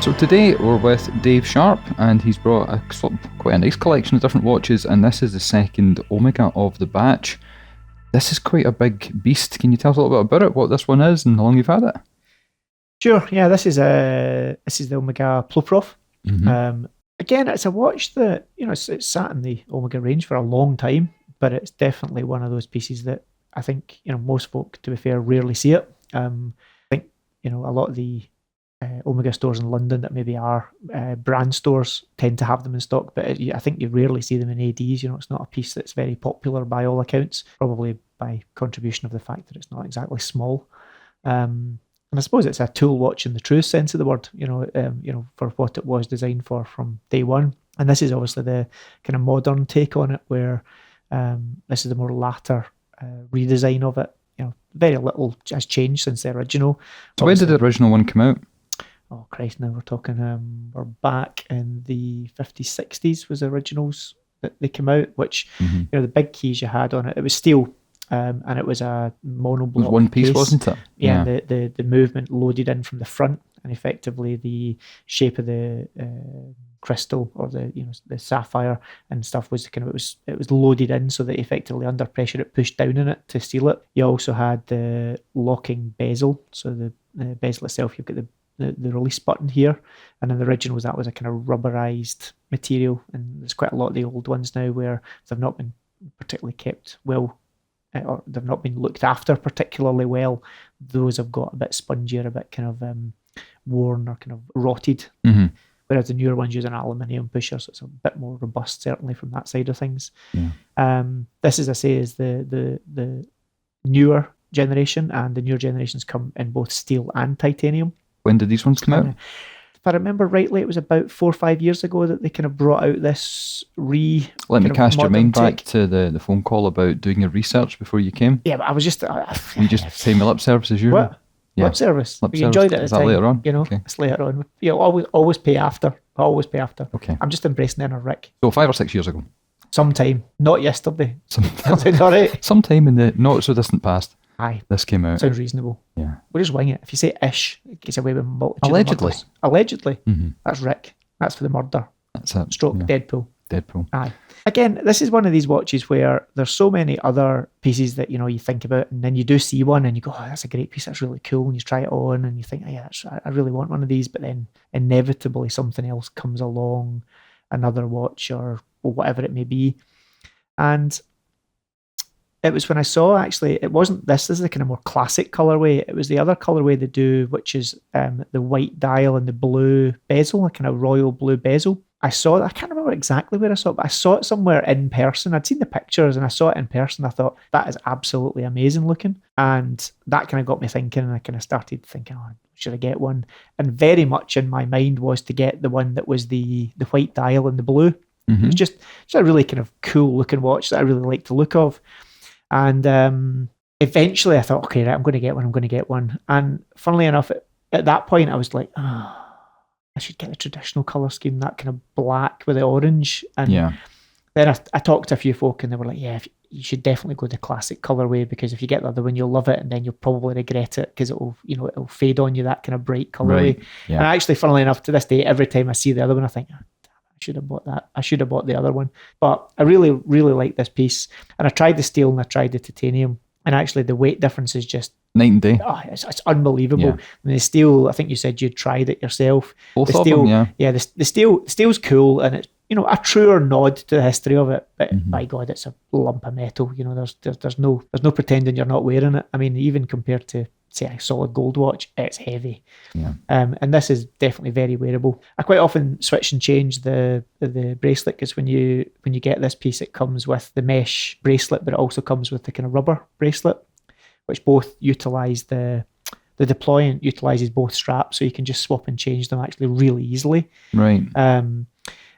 So today we're with Dave Sharp, and he's brought quite a nice collection of different watches, and this is the second Omega of the batch. This is quite a big beast. Can you tell us a little bit about it, what this one is and how long you've had it? Sure, yeah, this is the Omega Ploprof. Mm-hmm. Again, it's a watch that, it's sat in the Omega range for a long time, but it's definitely one of those pieces that I think, most folk, to be fair, rarely see it. I think, a lot of the Omega stores in London that maybe are brand stores tend to have them in stock, but I think you rarely see them in ADs. It's not a piece that's very popular by all accounts, probably by contribution of the fact that it's not exactly small. And I suppose it's a tool watch in the true sense of the word, for what it was designed for from day one. And this is obviously the kind of modern take on it, where this is the more latter redesign of it. Very little has changed since the original. So when did the original one come out? Oh Christ, now we're talking, we're back in the 50s, 60s was the originals that they came out, which, the big keys you had on it, it was steel, and it was a monoblock. It was one piece, case. wasn't it? Yeah, the movement loaded in from the front, and effectively the shape of the crystal or the sapphire and stuff was it was loaded in, so that effectively under pressure it pushed down in it to seal it. You also had the locking bezel, so the bezel itself, you've got the release button here, and in the originals that was a kind of rubberized material, and there's quite a lot of the old ones now where they've not been particularly kept well, or they've not been looked after particularly well. Those have got a bit spongier, a bit kind of worn or kind of rotted, whereas the newer ones use an aluminium pusher, so it's a bit more robust, certainly from that side of things. This, as I say, is the newer generation, and the newer generations come in both steel and titanium. When did these ones come out? If I remember rightly, it was about 4 or 5 years ago that they kind of brought out this Let me cast your mind back to the phone call about doing your research before you came. Yeah, but I was just... you just pay me lip service as usual? What? Yeah. Lip service? You enjoyed it at the time. Later on? Okay. It's later on. Always pay after. Always pay after. Okay. I'm just embracing inner Rick. So 5 or 6 years ago? Sometime. Not yesterday. All right. Sometime in the not so distant past. Aye. This came out. Sounds reasonable. Yeah. We'll just wing it. If you say ish, it gets away with multitude Allegedly. Allegedly. That's Rick. That's for the murder. That's it. Stroke Deadpool. Aye. Again, this is one of these watches where there's so many other pieces that, you think about, and then you do see one and you go, oh, that's a great piece. That's really cool. And you try it on and you think, oh, yeah, I really want one of these. But then inevitably something else comes along, another watch or whatever it may be. And it was when I saw, actually, it wasn't this is the kind of more classic colorway. It was the other colorway they do, which is the white dial and the blue bezel, a kind of royal blue bezel. I saw it, I can't remember exactly where I saw it, but I saw it somewhere in person. I'd seen the pictures and I saw it in person. I thought, that is absolutely amazing looking. And that kind of got me thinking, and I kind of started thinking, oh, should I get one? And very much in my mind was to get the one that was the white dial and the blue. It was just a really kind of cool looking watch that I really liked the look of. And eventually I thought, okay, right, I'm going to get one. And funnily enough, at that point I was like, I should get the traditional colour scheme, that kind of black with the orange. And then I talked to a few folk and they were like, yeah, you should definitely go the classic colourway, because if you get the other one, you'll love it and then you'll probably regret it because it'll fade on you, that kind of bright colourway. Right. Yeah. And actually, funnily enough, to this day, every time I see the other one, I think, oh, I should have bought that. I should have bought the other one. But I really, really like this piece. And I tried the steel and I tried the titanium. And actually, the weight difference is just night and day. Oh, it's unbelievable. Yeah. I mean, the steel, I think you said you tried it yourself. Both of them, yeah. Yeah, the steel's cool, and it's, a truer nod to the history of it. But by God, it's a lump of metal. There's no pretending you're not wearing it. I mean, even compared to, say, a solid gold watch, it's heavy. Yeah. And this is definitely very wearable. I quite often switch and change the bracelet, because when you get this piece, it comes with the mesh bracelet, but it also comes with the kind of rubber bracelet, which both utilise the deployant utilises both straps, so you can just swap and change them actually really easily. Right.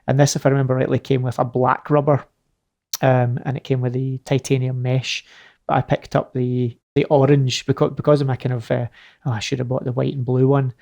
And this, if I remember rightly, came with a black rubber, and it came with the titanium mesh. But I picked up the orange because of my kind of I should have bought the white and blue one.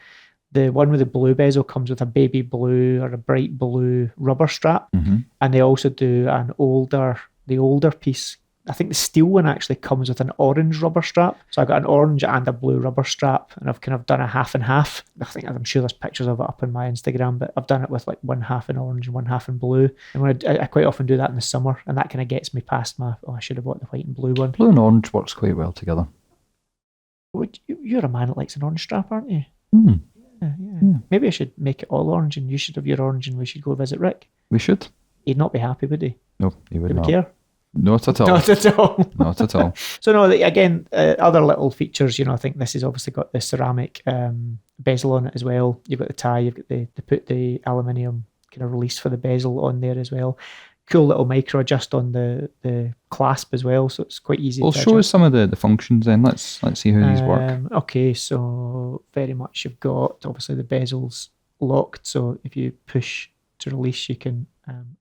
The one with the blue bezel comes with a baby blue or a bright blue rubber strap, and they also do the older piece I think the steel one actually comes with an orange rubber strap. So I've got an orange and a blue rubber strap, and I've kind of done a half and half. I'm sure there's pictures of it up on my Instagram, but I've done it with like one half in orange and one half in blue. And I quite often do that in the summer, and that kind of gets me past I should have bought the white and blue one. Blue and orange works quite well together. You're a man that likes an orange strap, aren't you? Yeah. Maybe I should make it all orange, and you should have your orange, and we should go visit Rick. We should. He'd not be happy, would he? No, he would not. Care? Not at all. Not at all. Not at all. So no, again, other little features. I think this has obviously got the ceramic bezel on it as well. You've got the tie. You've got they put the aluminium kind of release for the bezel on there as well. Cool little micro adjust on the clasp as well, so it's quite easy. Well, show us some of the functions then. Let's see how these work. Okay, so very much you've got obviously the bezels locked, so if you push to release, you can turn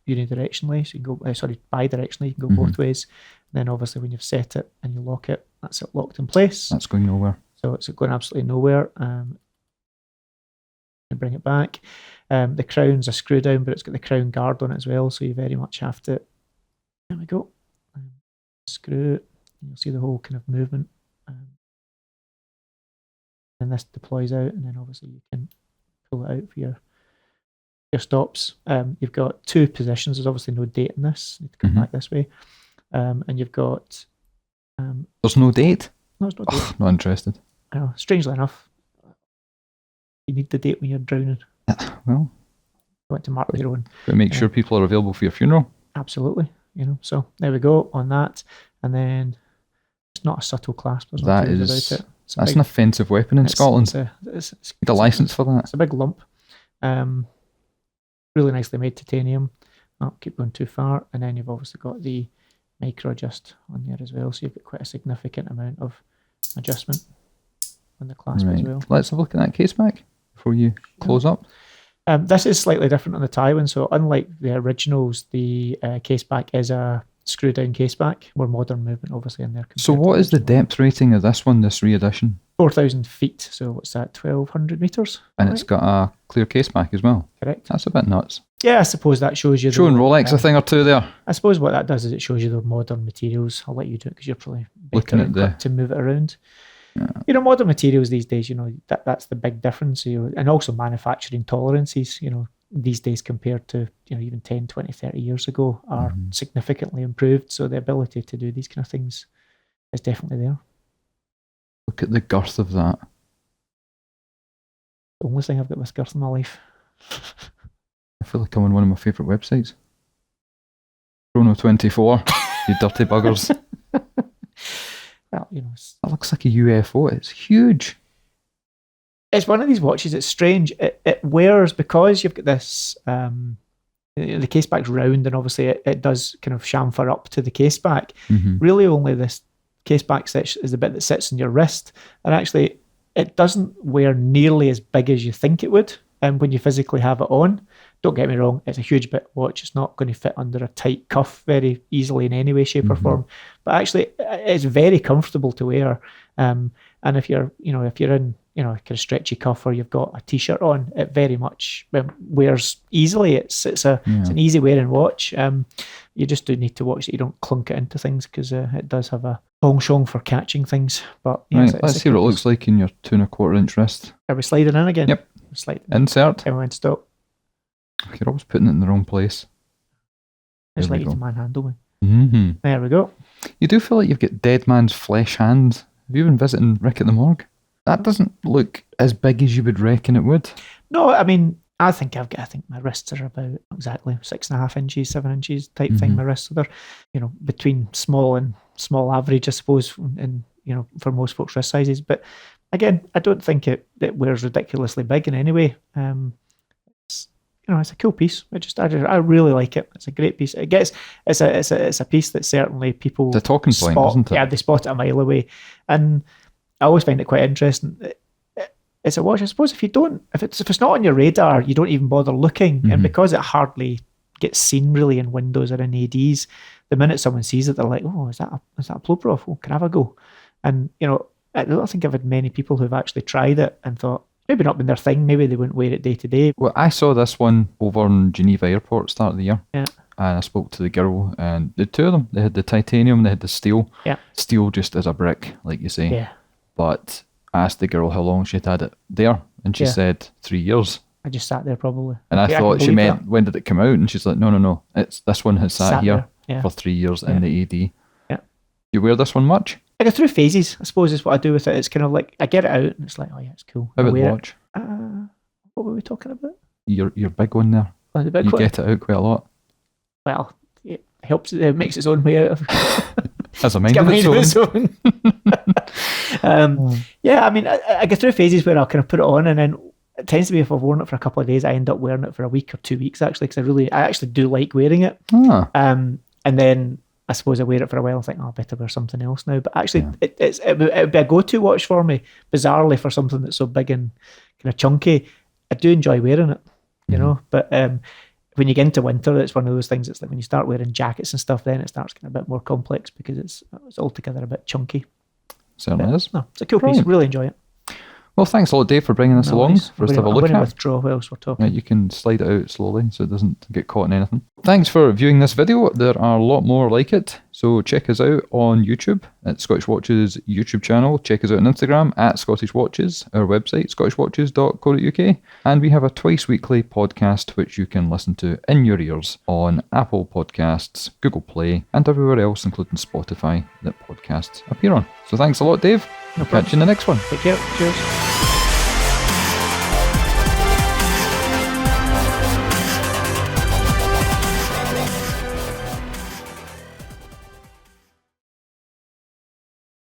unidirectionally, so you can go bidirectionally, you can go both ways. And then obviously when you've set it and you lock it, that's it locked in place. That's going nowhere. So it's going absolutely nowhere. Bring it back. The crown's a screw down, but it's got the crown guard on it as well, so you very much have to. There we go. Screw it. You'll see the whole kind of movement. And this deploys out, and then obviously you can pull it out for your stops. You've got two positions. There's obviously no date in this. You need to come back this way. And you've got. There's no date? No, there's no date. Not interested. Strangely enough, you need the date when you're drowning. Well, you want to mark your own. But make sure people are available for your funeral. Absolutely. So there we go on that. And then it's not a subtle clasp. There's that no is about it. That's an offensive weapon in Scotland. It's need a license for that. It's a big lump. Really nicely made titanium. Not keep going too far. And then you've obviously got the micro adjust on there as well. So you've got quite a significant amount of adjustment on the clasp as well. Let's have a look at that case back before you close up. This is slightly different on the tie one. So unlike the originals, the case back is a screw down case back. More modern movement obviously in there. So what is the depth rating of this one, this re-edition? 4,000 feet. So what's that, 1,200 metres? And it's got a clear case back as well. Correct. That's a bit nuts. Yeah, I suppose that shows you... Showing Rolex a thing or two there. I suppose what that does is it shows you the modern materials. I'll let you do it because you're probably looking at to move it around. Yeah. Modern materials these days, that's the big difference. And also manufacturing tolerances, these days compared to, even 10, 20, 30 years ago are significantly improved. So the ability to do these kind of things is definitely there. Look at the girth of that. The only thing I've got with girth in my life. I feel like I'm on one of my favourite websites. Chrono24, you dirty buggers. Well, that looks like a UFO. It's huge. It's one of these watches. It's strange. It wears, because you've got this. The case back's round, and obviously it does kind of chamfer up to the case back. Really, only this case back is the bit that sits on your wrist, and actually, it doesn't wear nearly as big as you think it would. And when you physically have it on, don't get me wrong, it's a huge bit of watch. It's not going to fit under a tight cuff very easily in any way, shape, or form. But actually, it's very comfortable to wear. And if you're in, kind of stretchy cuff, or you've got a t-shirt on, it very much wears easily. It's an easy wearing watch. You just do need to watch that you don't clunk it into things, because it does have a shong for catching things. But let's see what it looks like in your 2¼ inch wrist. Are we sliding in again? Yep. Insert. Everyone stop. You're always putting it in the wrong place. It's like you to manhandle me. There we go. You do feel like you've got dead man's flesh hands. Have you been visiting Rick at the morgue? That doesn't look as big as you would reckon it would. No, I mean, I think my wrists are about exactly 6.5 inches, 7 inches type thing. My wrists, so they're, between small and small average, I suppose, and for most folks' wrist sizes. But again, I don't think it wears ridiculously big in any way. It's a cool piece. I really like it. It's a great piece. It's a piece that certainly people it's a talking point, isn't it? Yeah, they spot it a mile away, and I always find it quite interesting. It's a watch, I suppose, if it's not on your radar, you don't even bother looking, and because it hardly gets seen really in windows or in ADs, the minute someone sees it, they're like, "Oh, is that a Ploprof? Oh, can I have a go?" And I don't think I've had many people who've actually tried it and thought, maybe not been their thing. Maybe they wouldn't wear it day to day. Well, I saw this one over in Geneva Airport start of the year. Yeah. And I spoke to the girl, and the two of them, they had the titanium, they had the steel. Yeah. Steel just as a brick, like you say. Yeah. But I asked the girl how long she'd had it there, and she said 3 years. I just sat there probably. And I thought she meant, when did it come out? And she's like, no. This one has sat here for 3 years in the AD. Yeah. You wear this one much? I go through phases, I suppose, is what I do with it. It's kind of like, I get it out, and it's like, oh yeah, it's cool. How about the watch? What were we talking about? Your big one there. Oh, the big you one? Get it out quite a lot. Well, it helps. It makes its own way out of As a mind of its own. Yeah, I mean, I go through phases where I'll kind of put it on, and then it tends to be if I've worn it for a couple of days, I end up wearing it for a week or 2 weeks, actually, because I actually do like wearing it. And then I suppose I wear it for a while and think, oh, I better wear something else now. But actually, it would be a go-to watch for me, bizarrely, for something that's so big and kind of chunky. I do enjoy wearing it, you know, but when you get into winter, it's one of those things. It's like when you start wearing jackets and stuff, then it starts getting a bit more complex because it's altogether a bit chunky. Certainly is. No, it's a cool piece. Really enjoy it. Well, thanks a lot, Dave, for bringing this along for us to have a look at. I'm going to withdraw whilst we're talking. Yeah, you can slide it out slowly so it doesn't get caught in anything. Thanks for viewing this video. There are a lot more like it, so check us out on YouTube at Scottish Watches YouTube channel. Check us out on Instagram at Scottish Watches, our website scottishwatches.co.uk, and we have a twice weekly podcast which you can listen to in your ears on Apple Podcasts, Google Play, and everywhere else, including Spotify, that podcasts appear on. So thanks a lot, Dave. No Catch you in the next one. Take care. Cheers.